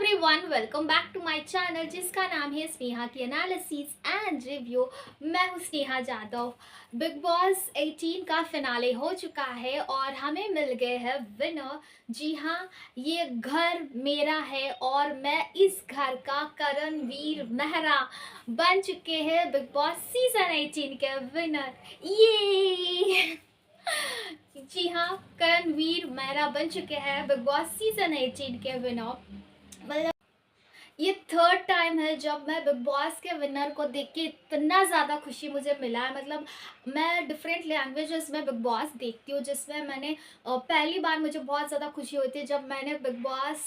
Everyone, welcome back to my channel जिसका नाम है स्नेहा की एनालिसिस एंड रिव्यू। मैं हूँ स्नेहा जादव। बिग बॉस 18 का फिनाले हो चुका है और हमें मिल गए हैं विनर। जी हाँ, ये घर मेरा है और मैं इस घर का करणवीर मेहरा बन चुके हैं बिग बॉस सीजन 18 के विनर। ये जी हाँ, करणवीर मेहरा बन चुके हैं बिग बॉस सीजन 18 के विनर। मतलब ये थर्ड टाइम है जब मैं बिग बॉस के विनर को देख के इतना ज़्यादा खुशी मुझे मिला है। मतलब मैं डिफरेंट लैंग्वेजेस में बिग बॉस देखती हूँ, जिसमें मैंने पहली बार मुझे बहुत ज़्यादा खुशी होती है जब मैंने बिग बॉस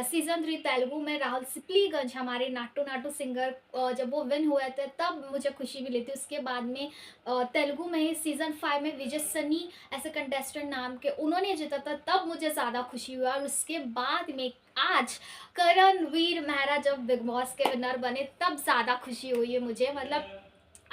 सीज़न 3 तेलुगु में राहुल सिप्लीगंज, हमारे नाटू नाटू सिंगर, जब वो विन हुए थे तब मुझे खुशी मिली थी। उसके बाद में तेलुगु में ही सीज़न 5 में विजय सनी ऐसे कंटेस्टेंट नाम के उन्होंने जीता था, तब मुझे ज़्यादा खुशी हुआ। और उसके बाद में आज करणवीर मेहरा जब बिग बॉस के विनर बने तब ज़्यादा खुशी हुई है मुझे। मतलब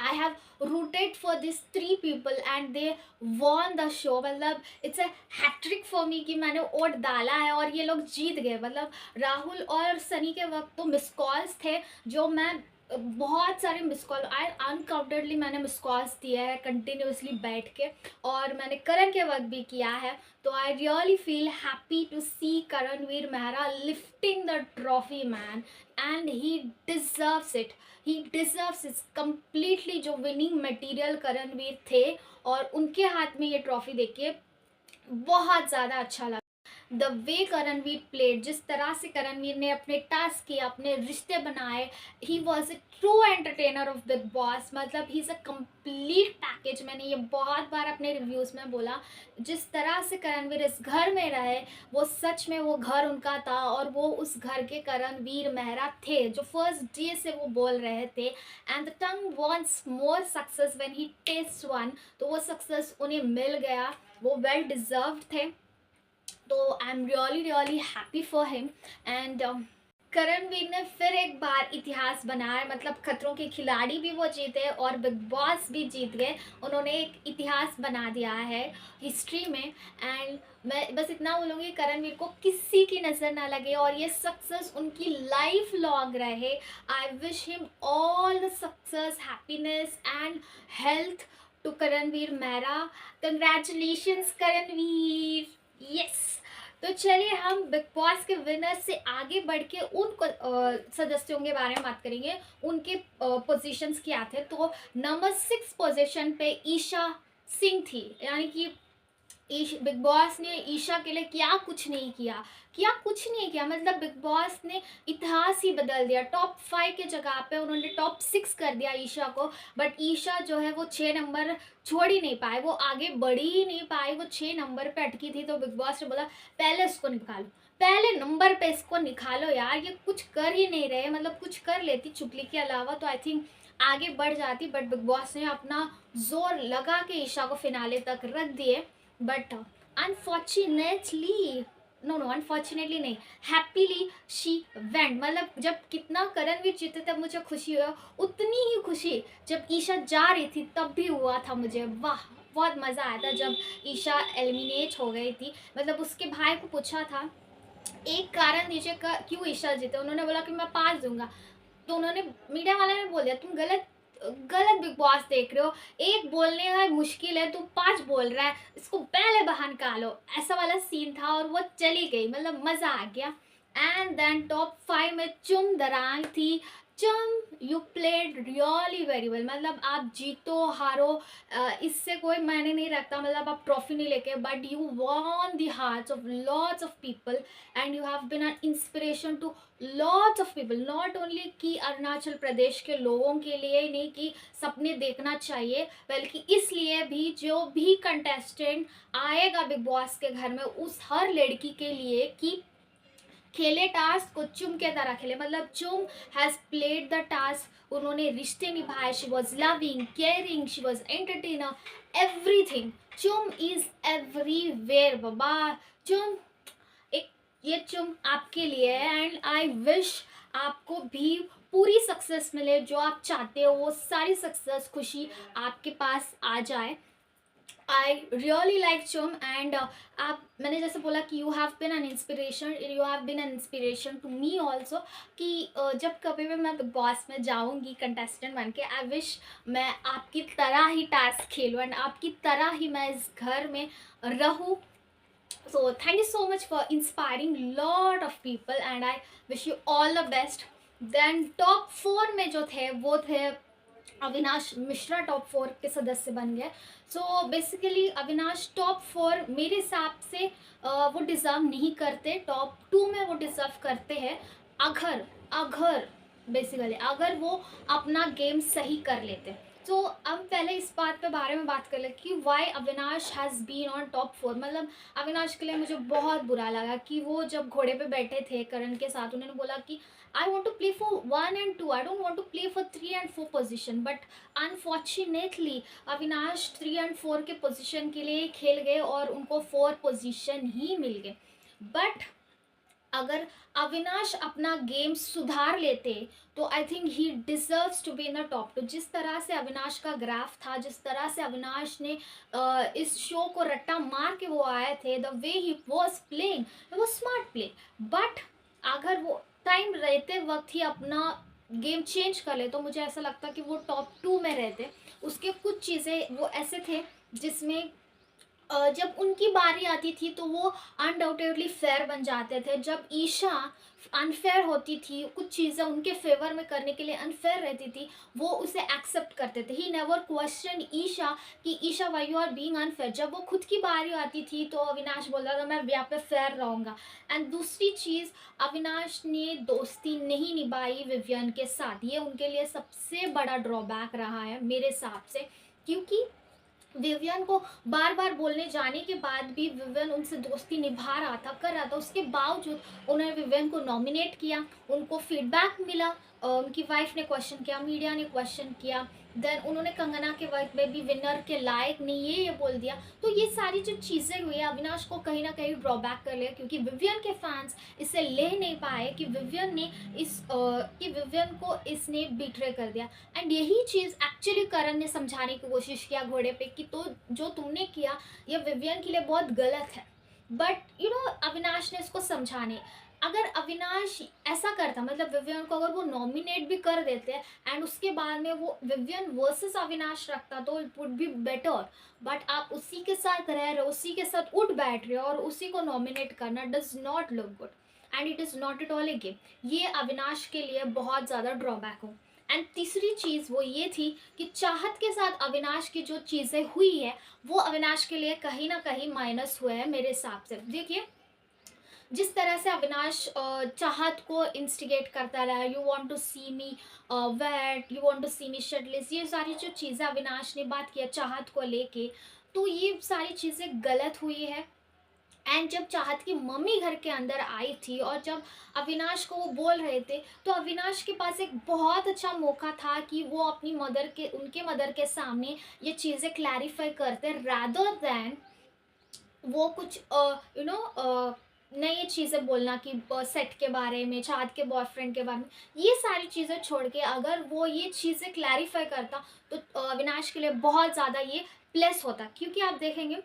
I have rooted for this 3 people and they won the show. मतलब it's a hattrick for me कि मैंने वोट डाला है और ये लोग जीत गए। मतलब राहुल और सनी के वक्त तो मिस कॉल्स थे जो मैं बहुत सारे मिस कॉल अनकाउंटेडली मैंने मिस कॉल्स दिए हैं कंटिन्यूसली बैठ के, और मैंने करण के वक्त भी किया है। तो I really feel happy to see Karanveer Mehra lifting the trophy man, and he deserves it. He deserves it completely. जो विनिंग मटेरियल करणवीर थे और उनके हाथ में ये ट्रॉफी देख बहुत ज़्यादा अच्छा लगा। द वे करणवीर प्लेड, जिस तरह से करणवीर ने अपने टास्क किए, अपने रिश्ते बनाए, he was a true entertainer of Bigg Boss. मतलब he is a complete package. मैंने ये बहुत बार अपने रिव्यूज़ में बोला, जिस तरह से करणवीर इस घर में रहे वो सच में वो घर उनका था और वो उस घर के करणवीर मेहरा थे जो फर्स्ट डे से वो बोल रहे थे। And the tongue wants more success when he taste one. तो वो सक्सेस उन्हें मिल गया, वो वेल डिजर्व्ड थे। तो I am really really happy for him. And Karanveer ने फिर एक बार इतिहास बनाया। मतलब खतरों के खिलाड़ी भी वो जीते और बिग बॉस भी जीत गए। उन्होंने एक इतिहास बना दिया है हिस्ट्री में। एंड मैं बस इतना बोलूँगी, करणवीर को किसी की नज़र ना लगे और ये सक्सेस उनकी लाइफ लॉन्ग रहे। I wish him all the success, happiness and health to Karanveer Mehra. Congratulations Karanveer. Yes. तो चलिए हम बिग बॉस के विनर से आगे बढ़ के उन सदस्यों के बारे में बात करेंगे, उनके पोजीशंस क्या थे। तो नंबर 6 पोजीशन पे ईशा सिंह थी। यानी कि बिग बॉस ने ईशा के लिए क्या कुछ नहीं किया, क्या कुछ नहीं किया। मतलब बिग बॉस ने इतिहास ही बदल दिया। टॉप 5 के जगह पे उन्होंने टॉप 6 कर दिया ईशा को। बट ईशा जो है वो 6 नंबर छोड़ ही नहीं पाए, वो आगे बढ़ ही नहीं पाई, वो 6 नंबर पे अटकी थी। तो बिग बॉस ने बोला पहले इसको निकालो, पहले नंबर पे इसको निकालो यार, ये कुछ कर ही नहीं रहे। मतलब कुछ कर लेती चुगली के अलावा तो आई थिंक आगे बढ़ जाती। बट बिग बॉस ने अपना जोर लगा के ईशा को फिनाले तक रख दिए। बट अनफॉर्चुनेटली, नो अनफॉर्चुनेटली नहीं, हैप्पीली शी वेंट। मतलब जब कितना करणवीर जीते तब मुझे खुशी हुआ, उतनी ही खुशी जब ईशा जा रही थी तब भी हुआ था मुझे। वाह, बहुत मज़ा आया था जब ईशा एलिमिनेट हो गई थी। मतलब उसके भाई को पूछा था एक कारण दीजिए क्यों ईशा जीते, उन्होंने बोला कि मैं 5 दूंगा। तो उन्होंने, मीडिया वाले ने बोल दिया तुम गलत गलत बिग बॉस देख रहे हो, एक बोलने का मुश्किल है, तू 5 बोल रहा है, इसको पहले बाहर निकालो। ऐसा वाला सीन था और वो चली गई। मतलब मज़ा आ गया। एंड देन टॉप 5 में चुम दरांग थी। चुम, you played really very well. मतलब आप जीतो हारो इससे कोई मायने नहीं रखता। मतलब आप ट्रॉफी नहीं लेके, but you won the hearts of lots of people and you have been an inspiration to lots of people. Not only कि अरुणाचल प्रदेश के लोगों के लिए ही नहीं कि सपने देखना चाहिए, बल्कि इसलिए भी जो भी कंटेस्टेंट आएगा बिग बॉस के घर में उस हर लड़की के लिए कि खेले टास्क को चुम के तरह खेले। मतलब चुम हैज़ प्लेड द टास्क, उन्होंने रिश्ते निभाए। She was loving, caring, she was entertainer, everything. चुम इज एवरीवेयर बाबा। चुम एक, ये चुम आपके लिए है। एंड आई विश आपको भी पूरी सक्सेस मिले, जो आप चाहते हो वो सारी सक्सेस खुशी आपके पास आ जाए। I really like Chum and आप मैंने जैसे बोला कि you have been an inspiration to me also कि जब कभी भी मैं बिग बॉस में जाऊंगी कंटेस्टेंट बन के, आई विश मैं आपकी तरह ही टास्क खेलूँ एंड आपकी तरह ही मैं इस घर में रहूँ. So thank you so much for inspiring lot of people and I wish you all the best. Then top 4 में जो थे वो थे अविनाश मिश्रा. टॉप 4 के सदस्य बन गए. सो बेसिकली अविनाश टॉप 4 मेरे हिसाब से वो डिज़र्व नहीं करते. टॉप 2 में वो डिज़र्व करते हैं अगर अगर बेसिकली अगर वो अपना गेम सही कर लेते. तो अब पहले इस बात पे बारे में बात कर ले कि why Avinash has been on top 4. मतलब अविनाश के लिए मुझे बहुत बुरा लगा कि वो जब घोड़े पे बैठे थे करण के साथ, उन्होंने बोला कि I want to play for 1 and 2, I don't want to play for 3 and 4 position. But unfortunately Avinash 3 and 4 के पोजिशन के लिए खेल गए और उनको 4 पोजिशन ही मिल गए. बट अगर अविनाश अपना गेम सुधार लेते तो I think he deserves to be in the top 2. जिस तरह से अविनाश का ग्राफ था, जिस तरह से अविनाश ने इस शो को रट्टा मार के वो आए थे, the way he was playing, वो स्मार्ट प्ले. बट अगर वो टाइम रहते वक्त ही अपना गेम चेंज कर ले तो मुझे ऐसा लगता कि वो टॉप 2 में रहते. उसके कुछ चीज़ें वो ऐसे थे जिसमें जब उनकी बारी आती थी तो वो अनडाउटेडली फेयर बन जाते थे. जब ईशा अनफेयर होती थी, कुछ चीज़ें उनके फेवर में करने के लिए अनफेयर रहती थी, वो उसे एक्सेप्ट करते थे. ही नेवर क्वेश्चन ईशा कि Isha why you are being unfair. जब वो खुद की बारी आती थी तो अविनाश बोलता था मैं यहाँ पे फेयर रहूँगा. एंड दूसरी चीज़, अविनाश ने दोस्ती नहीं निभाई विवियन के साथ. ये उनके लिए सबसे बड़ा ड्रॉबैक रहा है मेरे हिसाब से, क्योंकि विवियन को बार बार बोलने जाने के बाद भी विवियन उनसे दोस्ती निभा रहा था, कर रहा था. उसके बावजूद उन्होंने विवियन को नॉमिनेट किया, उनको फीडबैक मिला, उनकी वाइफ ने क्वेश्चन किया, मीडिया ने क्वेश्चन किया. देन उन्होंने कंगना के वक्त में भी विनर के लायक नहीं ये बोल दिया. तो ये सारी जो चीज़ें हुई अविनाश को कहीं ना कहीं ड्रॉबैक कर लिया, क्योंकि विवियन के फैंस इसे ले नहीं पाए कि विवियन ने कि विवियन को इसने बिट्रे कर दिया. एंड यही चीज़ एक्चुअली करण ने समझाने की कोशिश किया घोड़े पे कि तो जो तुमने किया ये विवियन के लिए बहुत गलत है. बट अविनाश ने इसको समझाने. अगर अविनाश ऐसा करता, मतलब विवियन को अगर वो नॉमिनेट भी कर देते एंड उसके बाद में वो विवियन वर्सेस अविनाश रखता तो it would be better. But आप उसी के साथ रह रहे हो, उसी के साथ उठ बैठ रहे हो और उसी को नॉमिनेट करना does not look good and it is not at all A game. ये अविनाश के लिए बहुत ज़्यादा ड्रॉबैक हो. एंड तीसरी चीज़ वो ये थी कि चाहत के साथ अविनाश की जो चीज़ें हुई है वो अविनाश के लिए कहीं ना कहीं माइनस हुए हैं मेरे हिसाब से. देखिए जिस तरह से अविनाश चाहत को इंस्टिगेट करता रहा, you want to see me wet, you want to see me shadeless, ये सारी जो चीज़ें अविनाश ने बात किया चाहत को लेके, तो ये सारी चीज़ें गलत हुई है. एंड जब चाहत की मम्मी घर के अंदर आई थी और जब अविनाश को वो बोल रहे थे तो अविनाश के पास एक बहुत अच्छा मौका था कि वो अपनी उनके मदर के सामने ये चीज़ें क्लैरिफाई करते रादर दैन वो कुछ नई चीज़ें बोलना कि सेट के बारे में, चाहत के बॉयफ्रेंड के बारे में. ये सारी चीज़ें छोड़ के अगर वो ये चीज़ें क्लैरिफाई करता तो अविनाश के लिए बहुत ज़्यादा ये प्लस होता. क्योंकि आप देखेंगे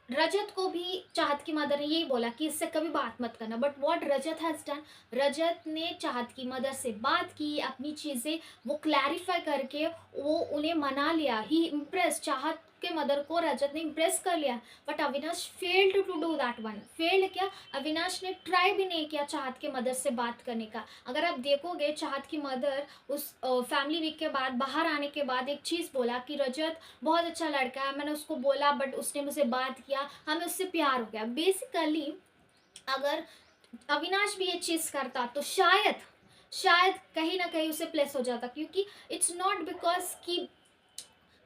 रजत को भी चाहत की मदर ने यही बोला कि इससे कभी बात मत करना. But what Rajat has done, Rajat ने चाहत की मदर से बात की, अपनी चीज़ें वो क्लैरिफाई करके वो उन्हें मना लिया. ही इम्प्रेस, चाहत के मदर को रजत ने इम्प्रेस कर लिया. But Avinash failed to do that one. Failed क्या, अविनाश ने ट्राई भी नहीं किया चाहत के मदर से बात करने का. अगर आप देखोगे चाहत की मदर उस फैमिली वीक के बाद बाहर आने के बाद एक चीज़ बोला कि रजत बहुत अच्छा लड़का है, मैंने उसको बोला बट उसने मुझसे बात किया, हमें उससे प्यार हो गया. बेसिकली अगर अविनाश भी ये चीज़ करता तो शायद कहीं ना कहीं उसे प्लेस हो जाता. क्योंकि इट्स नॉट बिकॉज कि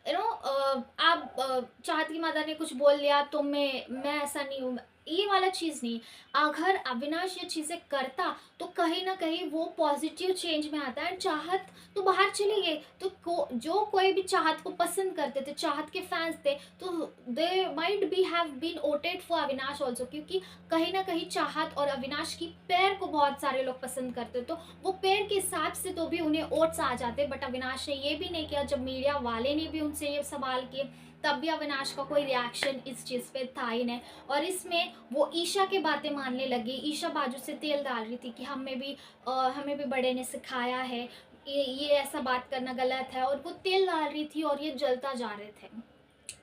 आप चाहत की मदर ने कुछ बोल लिया तो मैं ऐसा नहीं हूँ, ये वाला चीज़ नहीं. अगर अविनाश ये चीज़ें करता तो कहीं ना कहीं वो पॉजिटिव चेंज में आता है. चाहत तो बाहर चली गई तो जो कोई भी चाहत को पसंद करते थे, चाहत के फैंस थे, तो they might be have been voted for Avinash also. क्योंकि कहीं ना कहीं चाहत और अविनाश की पेयर को बहुत सारे लोग पसंद करते, तो वो पेयर के हिसाब से तो भी उन्हें वोट्स आ जाते. बट अविनाश ने ये भी नहीं किया. जब मीडिया वाले ने भी उनसे ये सवाल किए तब भी अविनाश का कोई रिएक्शन इस चीज़ पे था ही नहीं। और इसमें वो ईशा की बातें मानने लगी, ईशा बाजू से तेल डाल रही थी कि हमें भी बड़े ने सिखाया है, ये ऐसा बात करना गलत है, और वो तेल डाल रही थी और ये जलता जा रहे थे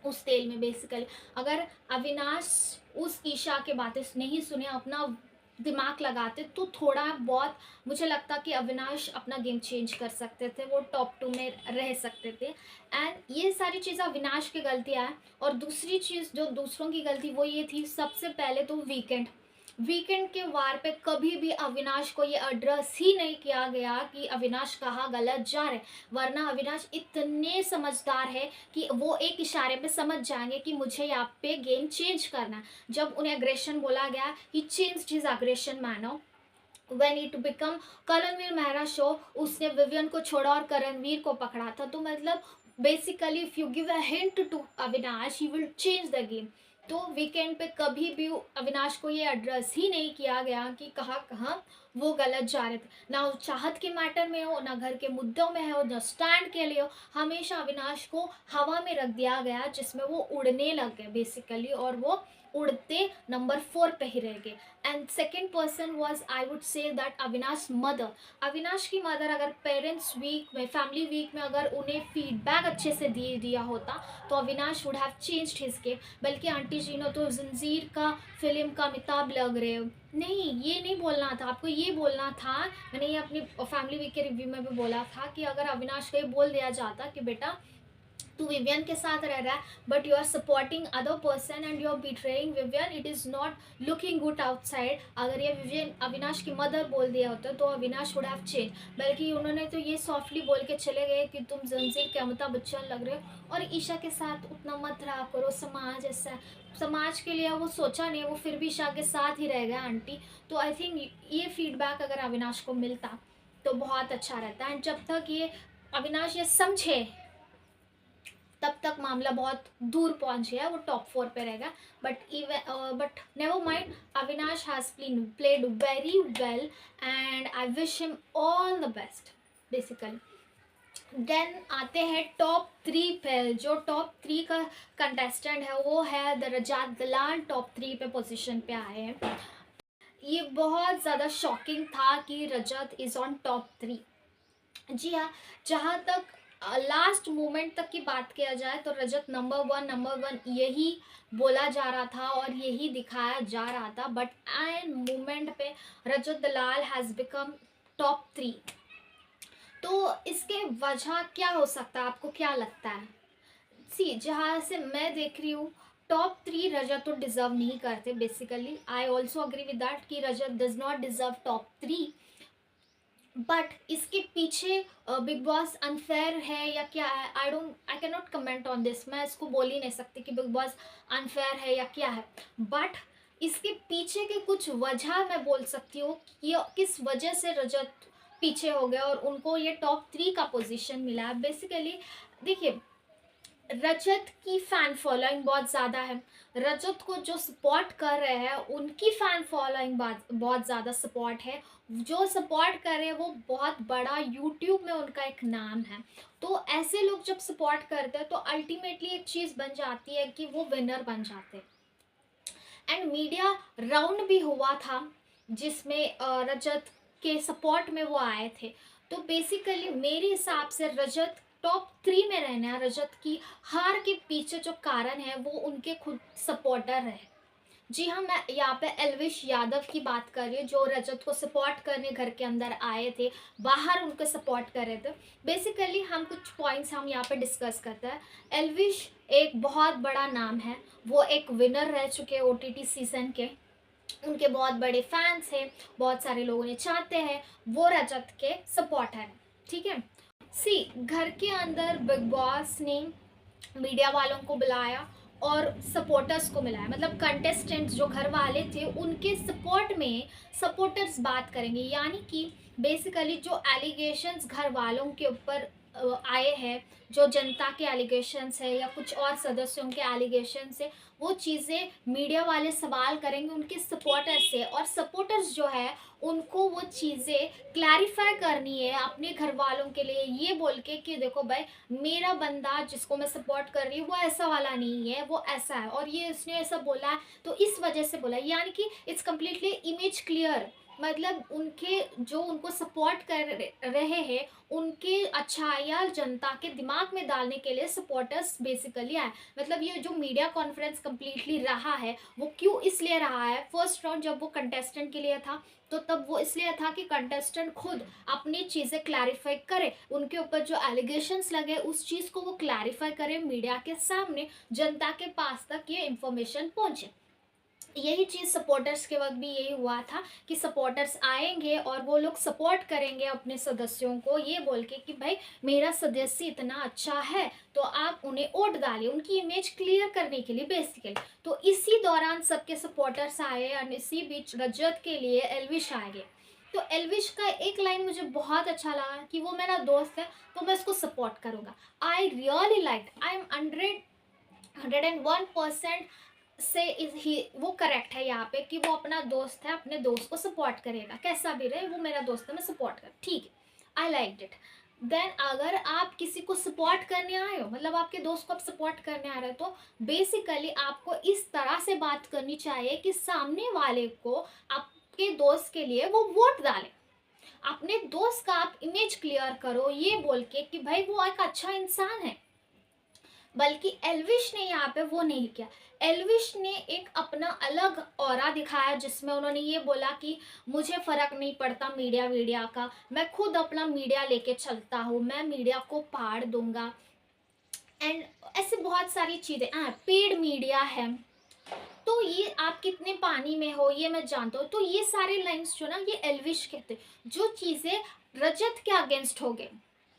उस तेल में बेसिकली। अगर अविनाश उस ईशा के बातें नहीं सुने, अपना दिमाग लगाते, तो थोड़ा बहुत मुझे लगता कि अविनाश अपना गेम चेंज कर सकते थे, वो टॉप 2 में रह सकते थे। एंड ये सारी चीज़ें अविनाश की गलतियाँ हैं। और दूसरी चीज़ जो दूसरों की गलती वो ये थी, सबसे पहले तो वीकेंड के वार पे कभी भी अविनाश को ये एड्रेस ही नहीं किया गया कि अविनाश कहाँ गलत जा रहे, वरना अविनाश इतने समझदार है कि वो एक इशारे पे समझ जाएंगे कि मुझे यहाँ पे गेम चेंज करना है। जब उन्हें अग्रेशन बोला गया, he changed his aggression manner when it become Karanveer Mehra show, उसने विवियन को छोड़ा और करणवीर को पकड़ा था। तो मतलब basically if you give a hint to Avinash, he will change the game. तो वीकेंड पे कभी भी अविनाश को ये एड्रेस ही नहीं किया गया कि कहाँ कहाँ वो गलत जा रहे थे, ना वो चाहत के मैटर में हो, ना घर के मुद्दों में हो, ना स्टैंड के लिए हो। हमेशा अविनाश को हवा में रख दिया गया, जिसमें वो उड़ने लग गए बेसिकली, और वो उड़ते नंबर 4 पे ही रह गए। And second person was, I would say that Avinash mother. Avinash की मदर अगर पेरेंट्स वीक में, फैमिली वीक में अगर उन्हें फीडबैक अच्छे से दिया होता, तो Avinash would have changed his game. बल्कि आंटी जी ने तो जंजीर का फिल्म का अमिताभ लग रहे हो, नहीं ये नहीं बोलना था आपको, ये बोलना था, मैंने ये अपनी फैमिली वीक के रिव्यू में भी बोला था कि अगर अविनाश को ये बोल दिया जाता कि बेटा तू विवियन के साथ रह रहा है, but you are supporting other person and you are betraying Vivian, it is not looking good outside. अगर ये विवियन अविनाश की मदर बोल दिया होता तो अविनाश वुड हैव चेंज। बल्कि उन्होंने तो ये सॉफ्टली बोल के चले गए कि तुम जंजीर के अमिताभ बच्चन लग रहे हो, और ईशा के साथ उतना मत रहा करो, समाज ऐसा, समाज के लिए वो सोचा नहीं, वो फिर भी ईशा के साथ ही रह गया आंटी। तो आई थिंक ये फीडबैक अगर अविनाश को मिलता तो बहुत अच्छा रहता। एंड जब तक ये अविनाश ये समझे, तब तक मामला बहुत दूर पहुंच गया, वो टॉप 4 पे रहेगा। But never mind, Avinash has played very well and I wish him all the best basically. Then आते हैं टॉप 3 पे। जो टॉप 3 का कंटेस्टेंट है वो है द रजत दलाल, टॉप 3 पे पोजीशन पे आए हैं। ये बहुत ज़्यादा शॉकिंग था कि रजत इज़ ऑन टॉप 3। जी हाँ, जहाँ तक लास्ट मोमेंट तक की बात किया जाए तो रजत नंबर वन यही बोला जा रहा था और यही दिखाया जा रहा था, बट एन मोमेंट पे रजत दलाल हैज़ बिकम टॉप 3। तो इसके वजह क्या हो सकता है, आपको क्या लगता है? सी, जहाँ से मैं देख रही हूँ, टॉप 3 रजत तो डिज़र्व नहीं करते basically. I also agree with that कि Rajat does not deserve top 3। But इसके पीछे बिग बॉस अनफेयर है या क्या है, I can not comment on this. मैं इसको बोल ही नहीं सकती कि बिग बॉस अनफेयर है या क्या है, बट इसके पीछे के कुछ वजह मैं बोल सकती हूँ कि किस वजह से रजत पीछे हो गया और उनको ये टॉप 3 का पोजीशन मिला है बेसिकली। देखिए, रजत की फ़ैन फॉलोइंग बहुत ज़्यादा है, रजत को जो सपोर्ट कर रहे हैं उनकी फ़ैन फॉलोइंग बहुत ज़्यादा सपोर्ट है, जो सपोर्ट कर रहे हैं वो बहुत बड़ा यूट्यूब में उनका एक नाम है। तो ऐसे लोग जब सपोर्ट करते हैं तो अल्टीमेटली एक चीज़ बन जाती है कि वो विनर बन जाते हैं। एंड मीडिया राउंड भी हुआ था जिसमें रजत के सपोर्ट में वो आए थे। तो बेसिकली मेरे हिसाब से रजत टॉप 3 में रहना, रजत की हार के पीछे जो कारण है वो उनके खुद सपोर्टर रहे। जी हाँ, मैं यहाँ पे एल्विश यादव की बात कर रही हूँ, जो रजत को सपोर्ट करने घर के अंदर आए थे, बाहर उनको सपोर्ट कर रहे थे। बेसिकली हम कुछ पॉइंट्स हम यहाँ पे डिस्कस करते हैं। एल्विश एक बहुत बड़ा नाम है, वो एक विनर रह चुके OTT सीज़न के, उनके बहुत बड़े फैंस हैं, बहुत सारे लोग उन्हें चाहते हैं, वो रजत के सपोर्टर हैं, ठीक है। सी, घर के अंदर बिग बॉस ने मीडिया वालों को बुलाया और सपोर्टर्स को मिलाया, मतलब कंटेस्टेंट्स जो घर वाले थे उनके सपोर्ट में सपोर्टर्स बात करेंगे, यानी कि बेसिकली जो एलिगेशंस घर वालों के ऊपर आए हैं, जो जनता के एलिगेशंस है या कुछ और सदस्यों के एलिगेशंस है, वो चीज़ें मीडिया वाले सवाल करेंगे उनके सपोर्टर्स से, और सपोर्टर्स जो है उनको वो चीज़ें क्लैरिफाई करनी है अपने घर वालों के लिए, ये बोल के कि देखो भाई, मेरा बंदा जिसको मैं सपोर्ट कर रही हूँ वो ऐसा वाला नहीं है, वो ऐसा है, और ये उसने ऐसा बोला है तो इस वजह से बोला है। यानी कि इट्स कम्प्लीटली इमेज क्लियर, मतलब उनके जो उनको सपोर्ट कर रहे हैं उनके अच्छाइयाँ जनता के दिमाग में डालने के लिए सपोर्टर्स बेसिकली आए। मतलब ये जो मीडिया कॉन्फ्रेंस कम्प्लीटली रहा है वो क्यों इसलिए रहा है, फर्स्ट राउंड जब वो कंटेस्टेंट के लिए था तो तब वो इसलिए था कि कंटेस्टेंट खुद अपनी चीज़ें क्लैरिफाई करे, उनके ऊपर जो एलिगेशंस लगे उस चीज़ को वो क्लैरिफाई करे, मीडिया के सामने जनता के पास तक ये इन्फॉर्मेशन पहुँचे। यही चीज़ सपोर्टर्स के वक्त भी यही हुआ था कि सपोर्टर्स आएंगे और वो लोग सपोर्ट करेंगे अपने सदस्यों को, ये बोल के कि भाई मेरा सदस्य इतना अच्छा है तो आप उन्हें वोट डालिए, उनकी इमेज क्लियर करने के लिए बेसिकली। तो इसी दौरान सबके सपोर्टर्स आए और इसी बीच रजत के लिए एल्विश आ गए। तो एल्विश का एक लाइन मुझे बहुत अच्छा लगा कि वो मेरा दोस्त है तो मैं उसको सपोर्ट करूँगा। आई रियली लाइक, आई एम 101% से इज ही वो करेक्ट है यहाँ पे कि वो अपना दोस्त है, अपने दोस्त को सपोर्ट करेगा, कैसा भी रहे वो मेरा दोस्त है, मैं सपोर्ट कर, ठीक है, आई लाइक इट। देन अगर आप किसी को सपोर्ट करने आए हो, मतलब आपके दोस्त को आप सपोर्ट करने आ रहे हो, तो बेसिकली आपको इस तरह से बात करनी चाहिए कि सामने वाले को आपके दोस्त के लिए वो वोट डाले। अपने दोस्त का आप इमेज क्लियर करो ये बोल के कि भाई वो एक अच्छा इंसान है। बल्कि एल्विश ने यहाँ पे वो नहीं किया, एल्विश ने एक अपना अलग ऑरा दिखाया जिसमें उन्होंने ये बोला कि मुझे फ़र्क नहीं पड़ता मीडिया वीडिया का, मैं खुद अपना मीडिया लेके चलता हूँ, मैं मीडिया को पाड़ दूंगा। एंड ऐसे बहुत सारी चीज़ें, पेड मीडिया है तो ये आप कितने पानी में हो ये मैं जानता हूँ। तो ये सारे लाइंस जो ना ये एल्विश कहते, जो चीज़ें रजत के अगेंस्ट हो गए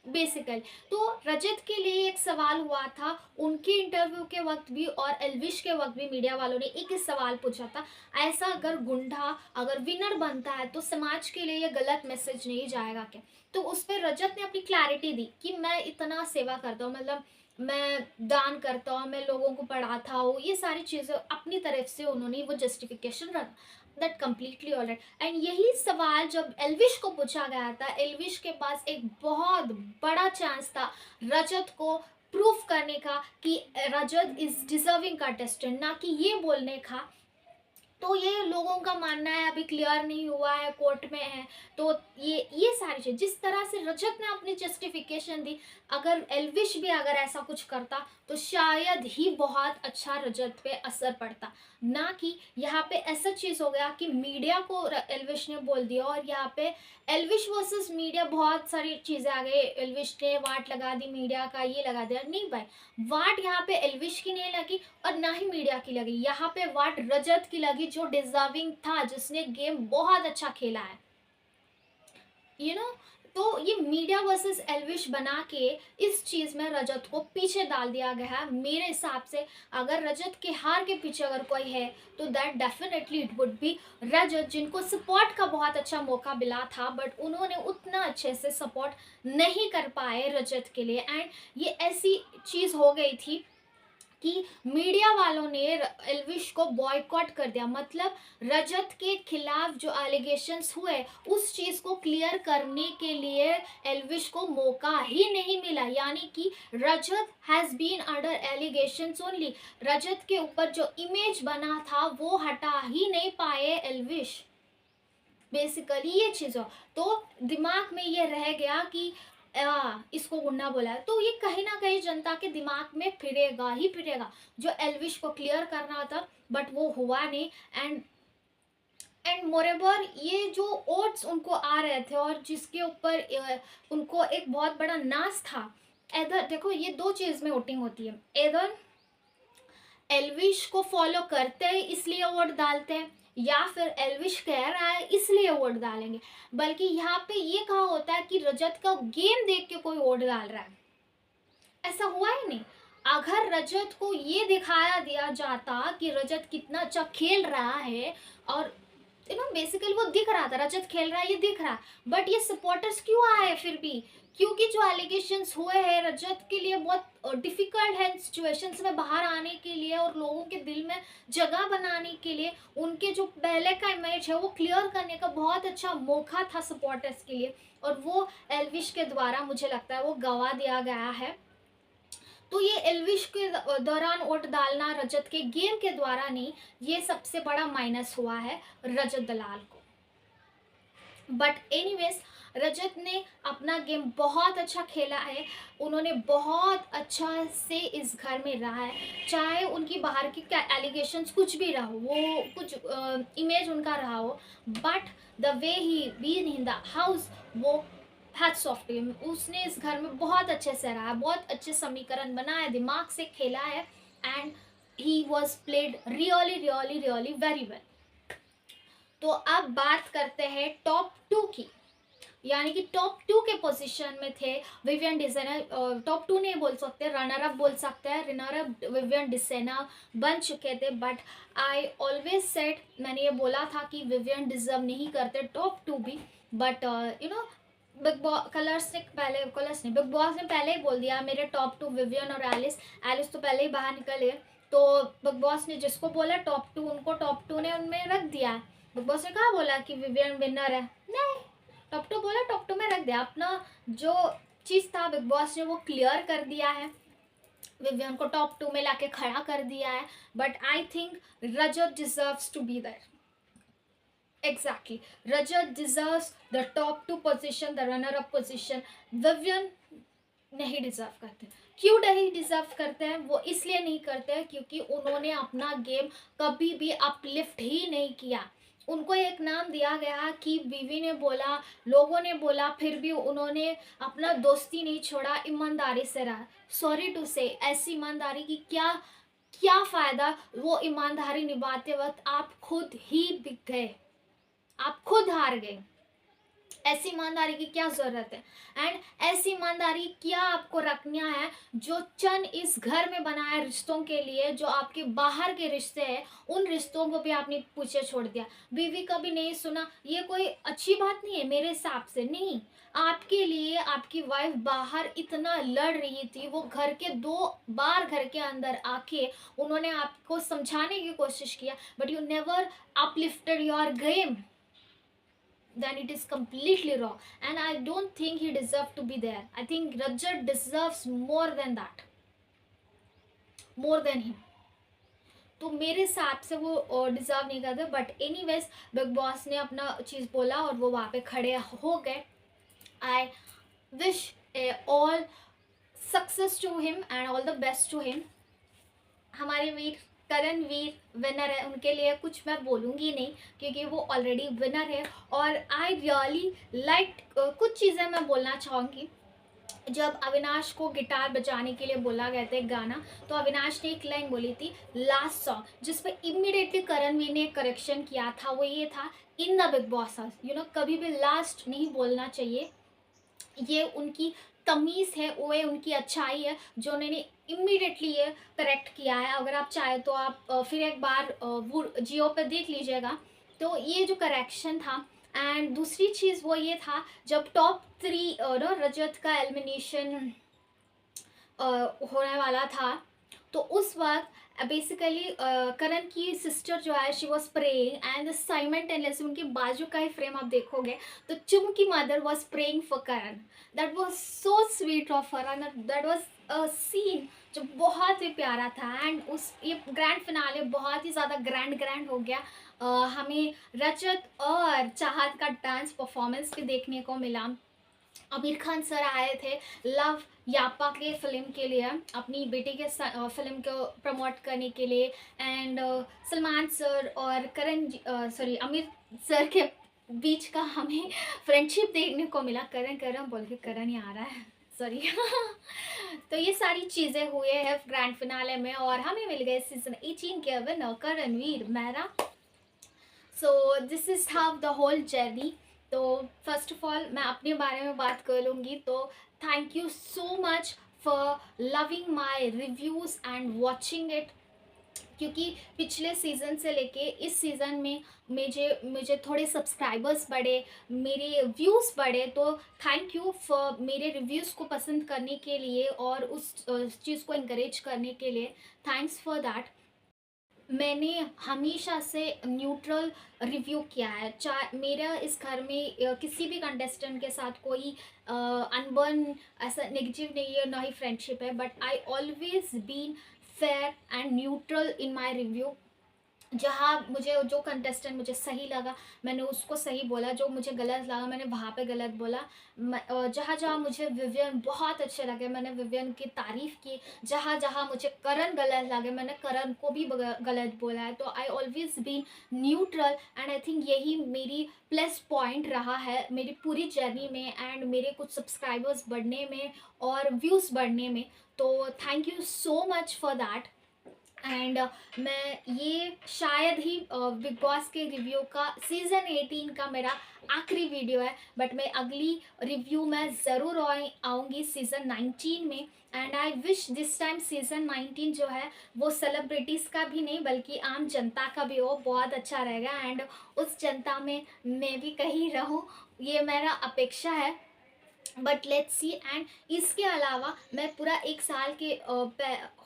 बेसिकली। तो रजत के लिए एक सवाल हुआ था उनके इंटरव्यू के वक्त भी और एल्विश के वक्त भी, मीडिया वालों ने एक ही सवाल पूछा था, ऐसा अगर गुंडा अगर विनर बनता है तो समाज के लिए ये गलत मैसेज नहीं जाएगा क्या। तो उस पर रजत ने अपनी क्लैरिटी दी कि मैं इतना सेवा करता हूँ, मतलब मैं दान करता हूँ, मैं लोगों को पढ़ाता हूँ, ये सारी चीज़ें अपनी तरफ से उन्होंने वो जस्टिफिकेशन रखा। That completely all right. And यही सवाल जब एल्विश को पूछा गया था, एल्विश के पास एक बहुत बड़ा चांस था रजत को प्रूफ करने का कि रजत इज डिजर्विंग कंटेस्टेंट, ना कि ये बोलने का। तो ये लोगों का मानना है अभी क्लियर नहीं हुआ है, कोर्ट में है। तो ये सारी चीज़ जिस तरह से रजत ने अपनी जस्टिफिकेशन दी, अगर एल्विश भी अगर ऐसा कुछ करता तो शायद ही बहुत अच्छा रजत पे असर पड़ता, ना कि यहाँ पे ऐसा चीज़ हो गया कि मीडिया को एल्विश ने बोल दिया और यहाँ पे एल्विश वर्सेस मीडिया बहुत सारी चीज़ें आ गई। एल्विश ने वाट लगा दी मीडिया का, ये लगा दिया, नहीं भाई, वाट यहाँ पे एल्विश की नहीं लगी और ना ही मीडिया की लगी, यहाँ पे वाट रजत की लगी जो डिजर्विंग था, जिसने गेम बहुत अच्छा खेला है, यू नो। तो ये मीडिया वर्सेस एल्विश बना के इस चीज़ में रजत को पीछे डाल दिया गया है मेरे हिसाब से। अगर रजत के हार के पीछे अगर कोई है तो that definitely it would be Rajat, जिनको सपोर्ट का बहुत अच्छा मौका मिला था बट उन्होंने उतना अच्छे से सपोर्ट नहीं कर पाए रजत के लिए। एंड ये ऐसी चीज़ हो गई थी कि मीडिया वालों ने एल्विश को बॉयकॉट कर दिया, मतलब रजत के खिलाफ जो एलिगेशंस हुए उस चीज़ को क्लियर करने के लिए एल्विश को मौका ही नहीं मिला। यानी कि Rajat has been under allegations only, Rajat के ऊपर जो इमेज बना था वो हटा ही नहीं पाए एल्विश, बेसिकली ये चीज़ हो। तो दिमाग में ये रह गया कि इसको गुंडा बोला है, तो ये कहीं ना कहीं जनता के दिमाग में फिरेगा ही फिरेगा, जो एल्विश को क्लियर करना था बट वो हुआ नहीं। एंड मोरेवर ये जो ओट्स उनको आ रहे थे और जिसके ऊपर उनको एक बहुत बड़ा नाज था, इधर देखो ये दो चीज़ में वोटिंग होती है, इधर एल्विश को फॉलो करते हैं इसलिए वोट डालते हैं, या फिर एल्विश कह रहा है इसलिए वोट डालेंगे। बल्कि यहाँ पे ये कहा होता है कि रजत का गेम देख के कोई वोट डाल रहा है, ऐसा हुआ ही नहीं। अगर रजत को ये दिखाया दिया जाता कि रजत कितना अच्छा खेल रहा है और बेसिकली वो दिख रहा था, रजत खेल रहा है ये दिख रहा है, बट ये सपोर्टर्स क्यों आए फिर भी? क्योंकि जो एलिगेशंस हुए हैं रजत के लिए बहुत डिफिकल्ट है सिचुएशंस में बाहर आने के लिए और लोगों के दिल में जगह बनाने के लिए। उनके जो पहले का इमेज है वो क्लियर करने का बहुत अच्छा मौका था सपोर्टर्स के लिए, और वो एल्विश के द्वारा मुझे लगता है वो गवा दिया गया है। तो ये एल्विश के दौरान वोट डालना रजत के गेम के द्वारा नहीं, ये सबसे बड़ा माइनस हुआ है रजत दलाल को। बट एनीवेज रजत ने अपना गेम बहुत अच्छा खेला है, उन्होंने बहुत अच्छा से इस घर में रहा है, चाहे उनकी बाहर की एलिगेशंस कुछ भी रहा हो, वो कुछ इमेज उनका रहा हो, but the way he been in the house, वो हैट्स ऑफ टू हिम। उसने इस घर में बहुत अच्छे से रहा, बहुत अच्छे समीकरण बनाए, दिमाग से खेला है, and he was played really really really very well. तो अब बात करते हैं टॉप 2 की, यानी कि टॉप 2 के पोजीशन में थे विवियन डिसेना। टॉप 2 नहीं बोल सकते, रनर अप बोल सकते हैं, रनर अप विवियन डिसेना बन चुके थे, बट आई ऑलवेज सेड, मैंने ये बोला था कि विवियन डिजर्व नहीं करते टॉप 2 भी, बट बिग बॉस कलर्स ने बिग बॉस ने पहले ही बोल दिया मेरे टॉप 2 विवियन और एलिस। एलिस तो पहले ही बाहर निकले, तो बिग बॉस ने जिसको बोला टॉप 2 उनको टॉप 2 ने उनमें रख दिया है। बिग बॉस ने कहा बोला कि विवियन विनर है, नहीं, टॉप 2 बोला, टॉप 2 में रख दिया। अपना जो चीज़ था बिग बॉस ने वो क्लियर कर दिया है, विवियन को टॉप 2 में लाके खड़ा कर दिया है, but I think Rajat deserves to be there. Exactly. Rajat deserves the top 2 position, the runner-up position. Vivian नहीं डिजर्व करते। क्यों नहीं डिजर्व करते हैं? वो इसलिए नहीं करते हैं क्योंकि उन्होंने अपना गेम कभी भी अपलिफ्ट ही नहीं किया। उनको एक नाम दिया गया कि बीवी ने बोला, लोगों ने बोला, फिर भी उन्होंने अपना दोस्ती नहीं छोड़ा, ईमानदारी से रहा। सॉरी टू से, ऐसी ईमानदारी की क्या क्या फ़ायदा? वो ईमानदारी निभाते वक्त आप खुद ही बिक गए, आप खुद हार गए। ऐसी ईमानदारी की क्या ज़रूरत है? एंड ऐसी ईमानदारी क्या आपको रखना है जो चंद इस घर में बनाए रिश्तों के लिए, जो आपके बाहर के रिश्ते हैं उन रिश्तों को भी आपने पीछे छोड़ दिया, बीवी का भी नहीं सुना। ये कोई अच्छी बात नहीं है मेरे हिसाब से, नहीं। आपके लिए आपकी वाइफ बाहर इतना लड़ रही थी, वो घर के 2 बार घर के अंदर आके उन्होंने आपको समझाने की कोशिश किया, but you never uplifted your game, then it is completely wrong, and I don't think he deserves to be there. I think Rajat deserves more than that, more than him. तो मेरे हिसाब से वो डिज़र्व नहीं करते, but anyways big boss ने अपना चीज़ बोला और वो वहाँ पे खड़े हो गए। I wish all success to him and all the best to him. हमारे वीर करणवीर विनर है, उनके लिए कुछ मैं बोलूँगी नहीं क्योंकि वो ऑलरेडी विनर है। और आई रियली लाइक, कुछ चीज़ें मैं बोलना चाहूँगी। जब अविनाश को गिटार बजाने के लिए बोला गया था एक गाना, तो अविनाश ने एक लाइन बोली थी लास्ट सॉन्ग, जिस पे इमीडिएटली करणवीर ने करेक्शन किया था, वो ये था in the big boss house. कभी भी लास्ट नहीं बोलना चाहिए, ये उनकी तमीज़ है, वो है उनकी अच्छाई है जो उन्होंने इमीडिएटली ये करेक्ट किया है। अगर आप चाहे तो आप फिर एक बार वो जियो पे देख लीजिएगा, तो ये जो करेक्शन था। एंड दूसरी चीज़ वो ये था, जब टॉप 3 रजत का एलिमिनेशन होने वाला था, तो उस वक्त बेसिकली करण की सिस्टर जो है she was praying, and simultaneously उनके बाजू का ही फ्रेम आप देखोगे तो चुम की mother was praying for Karan. That was so sweet of her, and that was a scene जो बहुत ही प्यारा था। एंड उस ये ग्रैंड फिनाले बहुत ही ज़्यादा ग्रैंड हो गया। हमें रजत और चाहत का डांस परफॉर्मेंस भी देखने को मिला। आमिर खान सर आए थे लव यापा के फिल्म के लिए, अपनी बेटी के फिल्म को प्रमोट करने के लिए। एंड सलमान सर और आमिर सर के बीच का हमें फ्रेंडशिप देखने को मिला। करण बोल के करण ही आ रहा है, सॉरी। तो ये सारी चीज़ें हुए हैं ग्रैंड फिनाले में, और हमें मिल गए सीजन 18 के winner Karanveer Mehra. So this is how the whole journey. तो फर्स्ट ऑफ ऑल मैं अपने बारे में बात कर लूँगी, तो thank you so much for loving my reviews and watching it. क्योंकि पिछले सीज़न से लेके इस सीज़न में मुझे मुझे थोड़े सब्सक्राइबर्स बढ़े, मेरे व्यूज़ बढ़े, तो थैंक यू फॉर मेरे रिव्यूज़ को पसंद करने के लिए और उस चीज़ को एनकरेज करने के लिए। Thanks for that. मैंने हमेशा से न्यूट्रल रिव्यू किया है, चाहे मेरा इस घर में किसी भी कंटेस्टेंट के साथ कोई अनबन ऐसा नेगेटिव नहीं है, ना ही फ्रेंडशिप है, but I always been fair and neutral in my review. जहाँ मुझे जो कंटेस्टेंट मुझे सही लगा मैंने उसको सही बोला, जो मुझे गलत लगा मैंने वहाँ पे गलत बोला। जहाँ जहाँ मुझे विवियन बहुत अच्छे लगे मैंने विवियन की तारीफ़ की, जहाँ जहाँ मुझे करण गलत लगे मैंने करण को भी गलत बोला है। तो I always been neutral and I think यही मेरी प्लस पॉइंट रहा है मेरी पूरी जर्नी में एंड मेरे कुछ सब्सक्राइबर्स बढ़ने में और व्यूज़ बढ़ने में। तो thank you so much for that. And मैं ये शायद ही बिग बॉस के रिव्यू का सीज़न 18 का मेरा आखिरी वीडियो है, बट मैं अगली रिव्यू में ज़रूर आऊँगी सीज़न 19 में। And I wish this time season 19 जो है वो सेलिब्रिटीज़ का भी नहीं बल्कि आम जनता का भी हो, बहुत अच्छा रहेगा एंड उस जनता में मैं भी कहीं रहूँ, ये मेरा अपेक्षा है। But let's see. एंड इसके अलावा मैं पूरा एक साल के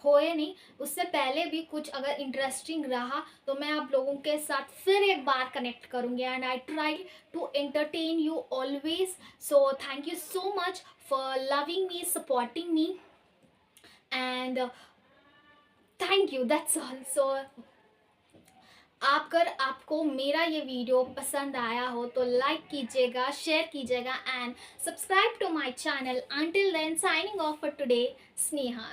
होए नहीं, उससे पहले भी कुछ अगर इंटरेस्टिंग रहा तो मैं आप लोगों के साथ फिर एक बार कनेक्ट करूँगी and I try to entertain you always. So thank you so much for loving me, supporting me and thank you, that's all. So अगर आपको मेरा ये वीडियो पसंद आया हो तो लाइक कीजिएगा, शेयर कीजिएगा and subscribe to my channel. Until then signing off for today, Sneha.